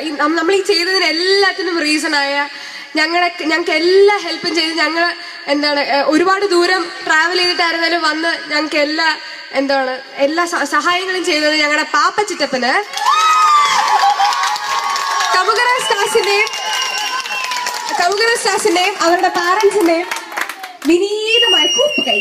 എന്താണ് നമ്മൾ ഈ ചെയ്തതിന് എല്ലാത്തിനും റീസണായ ഞങ്ങൾക്ക് എല്ലാ ഹെൽപ്പും ചെയ്ത് ഞങ്ങൾ എന്താണ് ഒരുപാട് ദൂരം ട്രാവൽ ചെയ്തിട്ടായിരുന്നാലും വന്ന് ഞങ്ങൾക്ക് എല്ലാ സഹായങ്ങളും ചെയ്തത് ഞങ്ങളുടെ പാപ്പ ചിറ്റപ്പന്, കമുകറ സ്റ്റാസിന്റെയും അവരുടെ പാരന്റ്സിന്റെയും വിനീതമായ കൂപ്പുകൈ.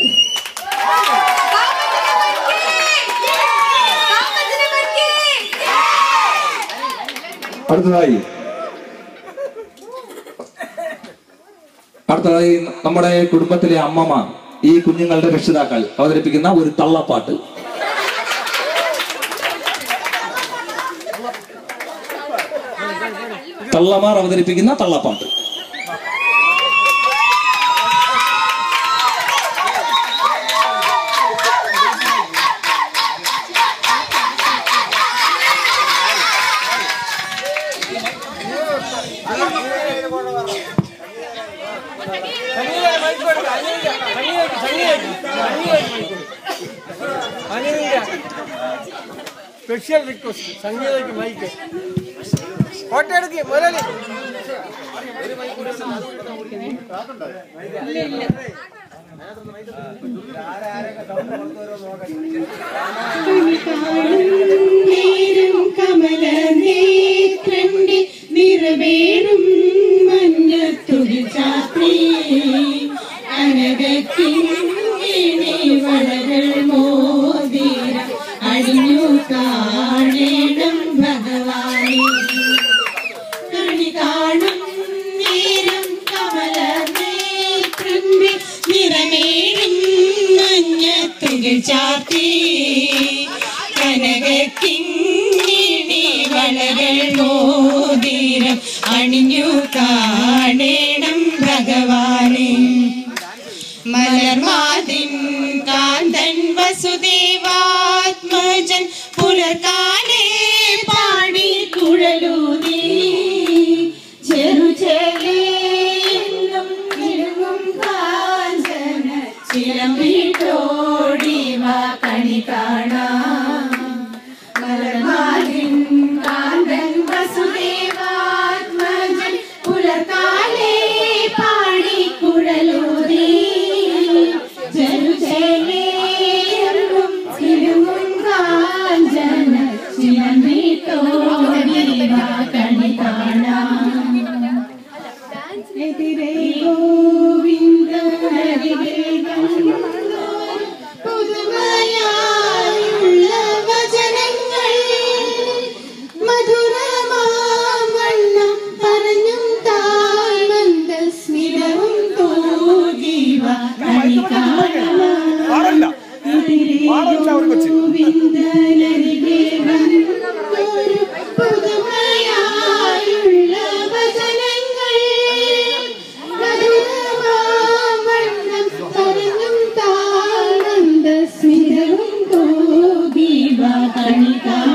അടുത്തതായി നമ്മുടെ കുടുംബത്തിലെ അമ്മമാർ, ഈ കുഞ്ഞുങ്ങളുടെ രക്ഷിതാക്കൾ അവതരിപ്പിക്കുന്ന ഒരു തള്ളപ്പാട്ട്. തള്ളമാർ അവതരിപ്പിക്കുന്ന തള്ളപ്പാട്ട്. സ്പെഷ്യൽ റിക്വസ്റ്റ്, സംഗീതയ്ക്ക് മൈക്ക് ഫോട്ടോ എടുക്കി മുരളി. കമല നേത്രണ്ടി നിറവേറും മഞ്ഞത്തുകി ചാത്തി അനകത്തിനി വളകൾ മോതിര അടിഞ്ഞു കാണണം ഭഗവാനെ. കണി കാണും നേരം കമല നേത്രണ്ടി നിറമേറും മഞ്ഞത്തുകി ചാത്തി കനകക്കിങ്ങിണി വളകൾ മോതിരം അണിഞ്ഞു കാണണം ഭഗവാനെ. മലർമാതിൻ കാന്തൻ വസുദേവാത്മജൻ പുലർക്കാലേ പാടി കുഴലൂതി ചെറുചെല്ലും കിഴങ്ങും കാഞ്ചന ചിലമ്പിട്ടോടിവ കണി കാണാം. മലർമാതിൻ കാന്തൻ വസുദേവാത്മജൻ പുലർക്കാലേ പാടി കുഴലൂതി ചെറുചെല്ലും കിഴങ്ങും കാഞ്ചന ചിലമ്പിട്ടോടിവ കണി കാണാം. എതിരെ ഗോവിന്ദ പുതുമയായുള്ള വചനങ്ങൾ മധുരമാവണ്ണം പറഞ്ഞും താഴ്മന്ദ സ്മിതവും തോന്നിവ കണി കാണാം. എതിരെ ഗോവിന്ദനരികെ വന്നൊരു പുതുമയായുള്ള വചനങ്ങൾ മധുരമാവണ്ണം പറഞ്ഞും താഴ്മന്ദ സ്മിതവും തോന്നിവ കണി കാണാം.